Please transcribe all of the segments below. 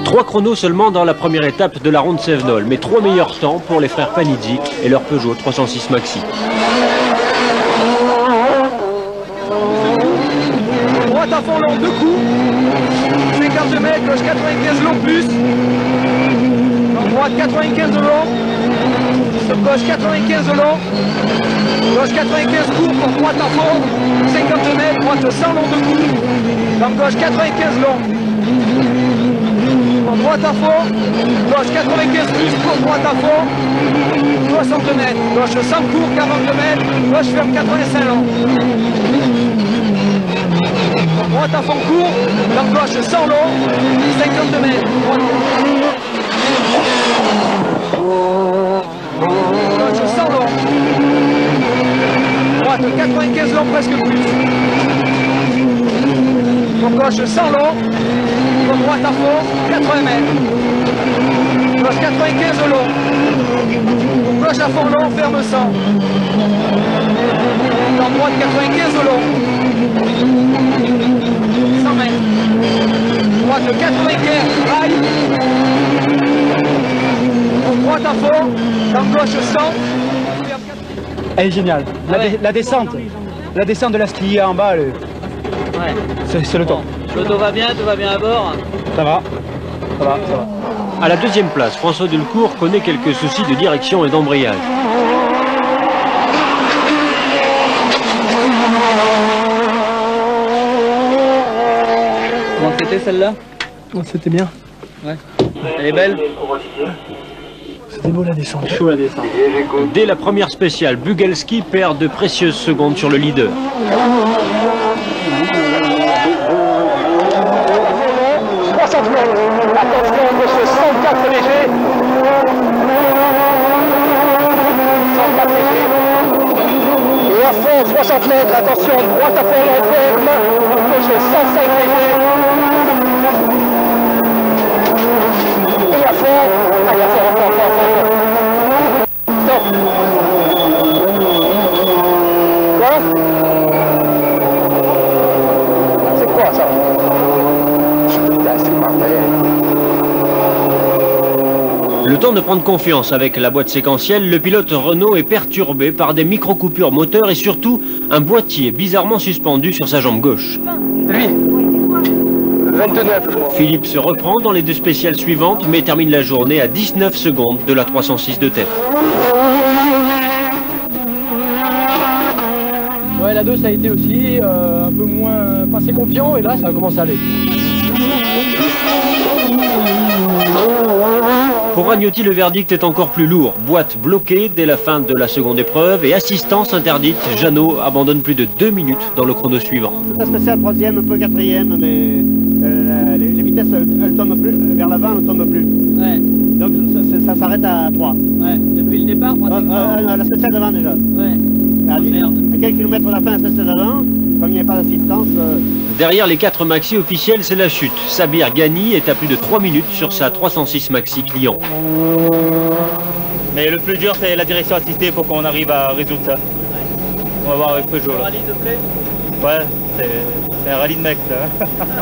3 chronos seulement dans la première étape de la ronde Sévenol, mais 3 meilleurs temps pour les frères Panizzi et leur Peugeot 306 Maxi. Droite à fond long, 2 coups. 52 mètres, gauche 95 long plus. En droite 95 de long. Sur gauche 95 de long. Gauche 95 court pour droite à fond. 52 mètres, droite 100 long de coups. Dans gauche 95 long. Pour droite à fond. Gauche 95 plus pour droite à fond. 62 mètres. Gauche 100 court, 42 mètres. Gauche ferme 85 long. Droite à fond court, dans gauche 100 long, 52 mètres. Gauche 100 long. Droite 95 long, presque plus. Pour gauche 100 long. Pour droite à fond, 80 mètres. Gauche 95 long. Pour gauche à fond long, ferme 100. Dans droite 95 long. 100 mètres. Droite 95, rail. Pour droite à fond, dans gauche 100. Elle est géniale. La descente de la skier en bas, ouais. C'est le temps. L'auto va bien, tout va bien à bord. Ça va. À la deuxième place, François Delcourt connaît quelques soucis de direction et d'embrayage. Comment c'était celle-là? C'était bien. Ouais. Elle est belle? C'était beau la descente. Chaud la descente. Dès la première spéciale, Bugelski perd de précieuses secondes sur le leader. 60 mètres. Attention de ce 104 léger. 104 léger. Et à fond, 60 mètres. Attention, droite à fond, long ferme. Gauche 105 léger. Et à fond. Allez, à fond, encore. Stop. Quoi? C'est quoi ça? Le temps de prendre confiance avec la boîte séquentielle, le pilote Renault est perturbé par des micro-coupures moteurs et surtout un boîtier bizarrement suspendu sur sa jambe gauche. Lui 29. Philippe se reprend dans les 2 spéciales suivantes mais termine la journée à 19 secondes de la 306 de tête. Ouais, la 2 ça a été aussi un peu moins passé confiant et là ça a commencé à aller. Pour Ragnotti, le verdict est encore plus lourd. Boîte bloquée dès la fin de la seconde épreuve et assistance interdite. Jeannot abandonne plus de 2 minutes dans le chrono suivant. Ça se passait à 3e, un peu 4e, mais les vitesses elles tombent plus, vers l'avant elles ne tombent plus. Ouais. Donc ça s'arrête à 3. Ouais. Depuis le départ, pratiquement. La spéciale d'avant déjà. Ouais. À quelques kilomètres de la fin de la spéciale d'avant, comme il n'y avait pas d'assistance. Derrière les 4 maxi officiels, c'est la chute. Sabir Ghani est à plus de 3 minutes sur sa 306 maxi client. Mais le plus dur, c'est la direction assistée, il faut qu'on arrive à résoudre ça. On va voir avec Peugeot. Un rallye te plaît? Ouais, c'est un rallye de mecs, ça.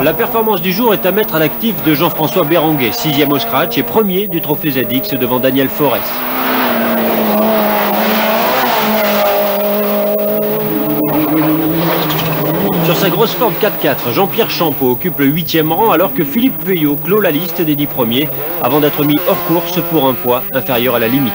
La performance du jour est à mettre à l'actif de Jean-François Béranguet, 6e au scratch et premier du trophée ZX devant Daniel Forest. Sur sa grosse Ford 4x4, Jean-Pierre Champeau occupe le 8e rang alors que Philippe Vuillot clôt la liste des 10 premiers avant d'être mis hors course pour un poids inférieur à la limite.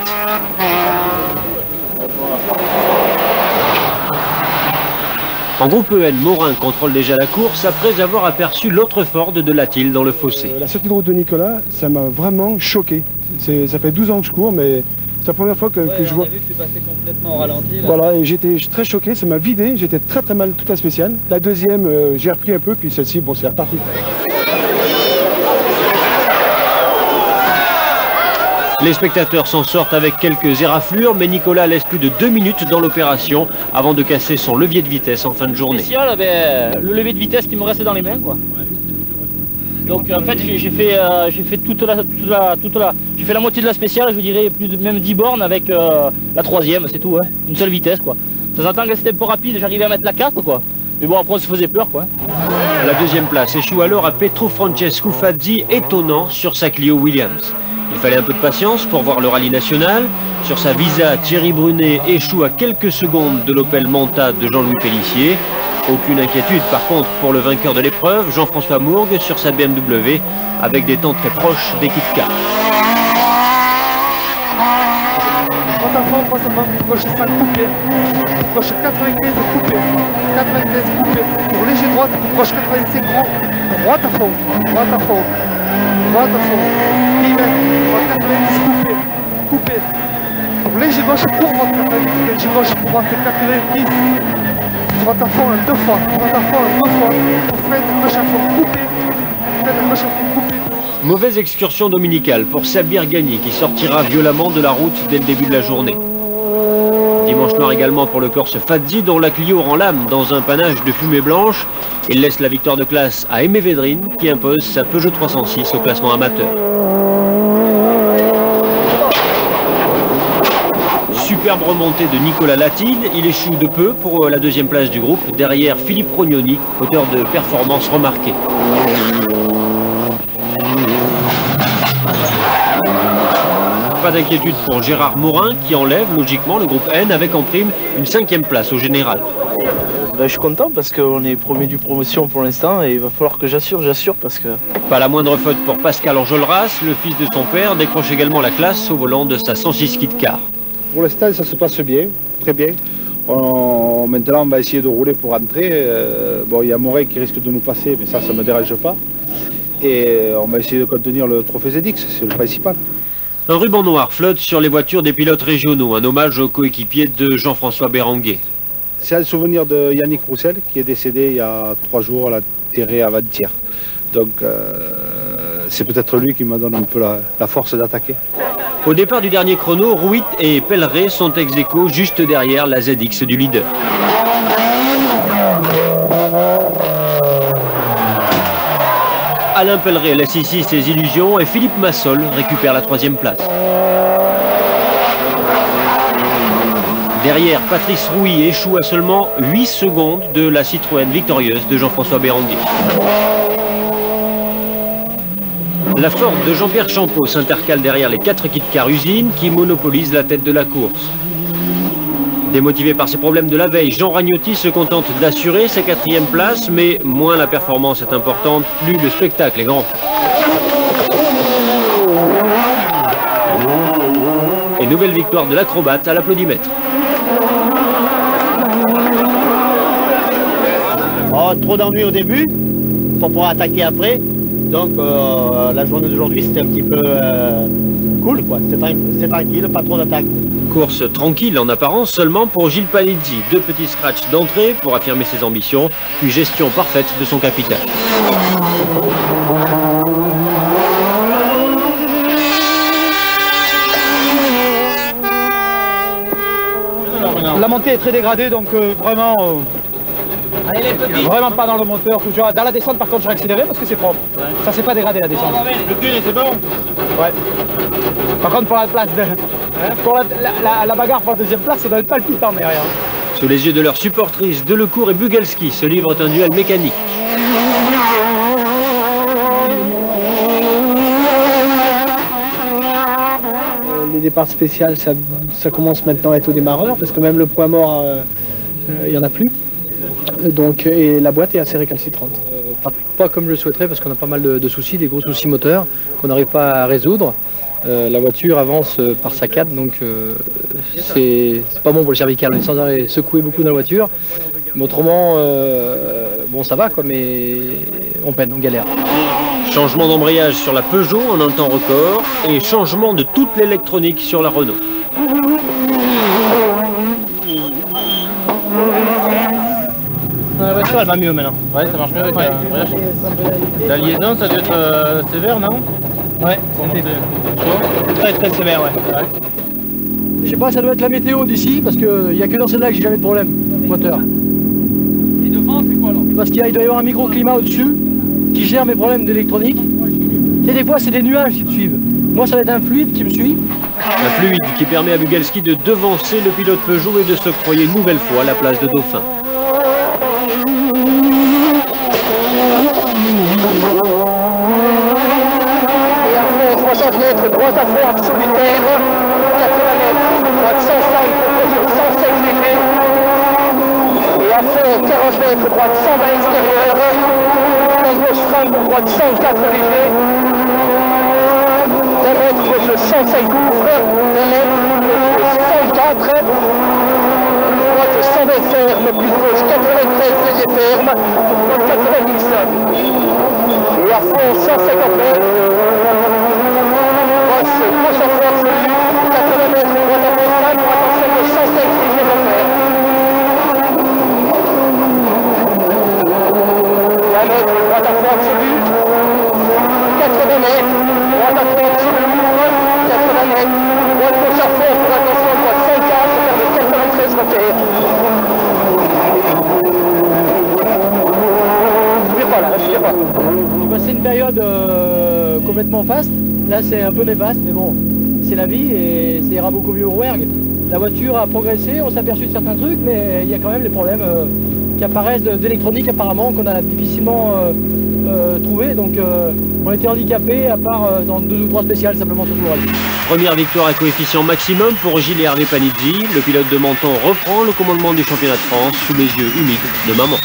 En groupe EN, Morin contrôle déjà la course après avoir aperçu l'autre Ford de Latil dans le fossé. La sortie de route de Nicolas, ça m'a vraiment choqué. Ça fait 12 ans que je cours, mais c'est la première fois que je vois. On a vu que tu passais complètement au ralenti. Là. Voilà, et j'étais très choqué, ça m'a vidé, j'étais très mal toute la spéciale. La deuxième, j'ai repris un peu, puis celle-ci, bon, c'est reparti. Les spectateurs s'en sortent avec quelques éraflures, mais Nicolas laisse plus de 2 minutes dans l'opération avant de casser son levier de vitesse en fin de journée. Spécial, le levier de vitesse qui me restait dans les mains, quoi. Donc en fait j'ai fait j'ai fait la moitié de la spéciale, je dirais même 10 bornes avec la 3e, c'est tout, hein. Une seule vitesse quoi. De temps en temps que c'était un peu rapide, j'arrivais à mettre la 4 quoi. Mais bon après on se faisait peur quoi. La deuxième place échoue alors à Petro Francesco Fazzi, étonnant sur sa Clio Williams. Il fallait un peu de patience pour voir le rallye national. Sur sa Visa, Thierry Brunet échoue à quelques secondes de l'Opel Manta de Jean-Louis Pellissier. Aucune inquiétude par contre pour le vainqueur de l'épreuve, Jean-François Mourgue, sur sa BMW, avec des temps très proches des Kit Kat. Gauche 5 coupé, gauche 95 coupé, 95 coupé, pour léger droite, gauche 85 grand, droite à fond, droite à fond, droite à fond, droite 90 coupé, coupé, pour léger gauche pour droite 90, léger gauche pour droite 90, droite à fond 2 fois, droite à fond 2 fois, pour freine gauche à fond coupé, freine gauche à fond coupé. Mauvaise excursion dominicale pour Sabir Ghani qui sortira violemment de la route dès le début de la journée. Dimanche noir également pour le Corse Fazzi dont la Clio rend l'âme dans un panache de fumée blanche. Il laisse la victoire de classe à Aimé Védrine qui impose sa Peugeot 306 au classement amateur. Superbe remontée de Nicolas Latine, il échoue de peu pour la deuxième place du groupe derrière Philippe Rognoni, auteur de performances remarquées. Pas d'inquiétude pour Gérard Morin qui enlève logiquement le groupe N avec en prime une 5e place au général. Je suis content parce qu'on est premier du promotion pour l'instant et il va falloir que j'assure parce que... Pas la moindre faute pour Pascal Enjolras, le fils de son père décroche également la classe au volant de sa 106 Kit Car. Pour l'instant, ça se passe bien, très bien. Maintenant, on va essayer de rouler pour rentrer. Bon, il y a Morin qui risque de nous passer, mais ça ne me dérange pas. Et on va essayer de contenir le trophée ZX, c'est le principal. Un ruban noir flotte sur les voitures des pilotes régionaux, un hommage au coéquipier de Jean-François Béranguet. C'est un souvenir de Yannick Roussel qui est décédé il y a 3 jours, à la terrée avant-hier. Donc c'est peut-être lui qui me donne un peu la force d'attaquer. Au départ du dernier chrono, Rouit et Pelleray sont ex-aequo juste derrière la ZX du leader. Alain Pelleray laisse ici ses illusions et Philippe Massol récupère la 3e place. Derrière, Patrice Rouy échoue à seulement 8 secondes de la Citroën victorieuse de Jean-François Béranguet. La Ford de Jean-Pierre Champeau s'intercale derrière les 4 Kit Car usines qui monopolisent la tête de la course. Démotivé par ses problèmes de la veille, Jean Ragnotti se contente d'assurer sa 4e place, mais moins la performance est importante, plus le spectacle est grand. Et nouvelle victoire de l'acrobate à l'applaudimètre. Oh, trop d'ennuis au début, pour pouvoir attaquer après. Donc la journée d'aujourd'hui c'était un petit peu cool, quoi. C'était tranquille, pas trop d'attaques. Course tranquille en apparence seulement pour Gilles Panizzi. 2 petits scratchs d'entrée pour affirmer ses ambitions, puis gestion parfaite de son capital. La montée est très dégradée, donc vraiment, vraiment pas dans le moteur. Dans la descente, par contre, j'ai accéléré parce que c'est propre. Ouais. Ça s'est pas dégradé la descente. Le cul, c'est bon. Ouais. Par contre, pour la place, pour la bagarre pour la 2e place, ça doit être palpitant derrière. Sous les yeux de leurs supportrices, Delecourt et Bugelski se livrent un duel mécanique. Les départs spéciaux, ça commence maintenant à être au démarreur, parce que même le point mort, il n'y en a plus. Donc, et la boîte est assez récalcitrante. Pas comme je le souhaiterais, parce qu'on a pas mal de soucis, des gros soucis moteurs qu'on n'arrive pas à résoudre. La voiture avance par saccade, donc c'est pas bon pour le cervical. On est sans arrêt secoué beaucoup dans la voiture. Mais autrement, bon ça va quoi, mais on peine, on galère. Changement d'embrayage sur la Peugeot en un temps record et changement de toute l'électronique sur la Renault. La voiture elle va mieux maintenant. Ouais, ça marche mieux avec la liaison, ça doit être sévère, non? Ouais, c'était très sévère, ouais. Je sais pas, ça doit être la météo d'ici, parce qu'il n'y a que dans celle-là que j'ai jamais de problème, moteur. Et devant, c'est quoi alors? Parce qu'il doit y avoir un microclimat au-dessus qui gère mes problèmes d'électronique. Et des fois, c'est des nuages qui me suivent. Moi, ça va être un fluide qui me suit. Un fluide qui permet à Bugelski de devancer le pilote Peugeot et de s'octroyer une nouvelle fois la place de Dauphin. 15 mètres, droite à fond, absolu terre. 80 mètres, droite 105, proposition 107 léger. Et à fond, 40 mètres, droite 120 extérieur. Gauche freine, droite 104 léger. 1 mètre, gauche 105 couvre. 1 mètre, gauche 104. Droite 120 ferme, plus gauche 93 léger ferme. Droite 90. Et à fond 150 mètres. Gauche à fond absolu. 80 mètres, droite à fond 5, droite à 5, 105 léger de fer. 1 mètre, droite à fond absolu. 80 mètres, droite à fond absolu. 80 mètres, droite gauche à fond, pour attention, droite 104, ferme 93 repères. Je vais pas. J'ai passé une période complètement faste. Là c'est un peu néfaste, mais bon, c'est la vie et ça ira beaucoup mieux au Rouergue. La voiture a progressé, on s'est aperçu de certains trucs, mais il y a quand même des problèmes qui apparaissent d'électronique apparemment, qu'on a difficilement trouvé. Donc on était handicapés, à part dans 2 ou 3 spéciales simplement sur tout le rallye. Première victoire à coefficient maximum pour Gilles et Hervé Panizzi. Le pilote de Menton reprend le commandement du championnat de France sous les yeux humides de maman.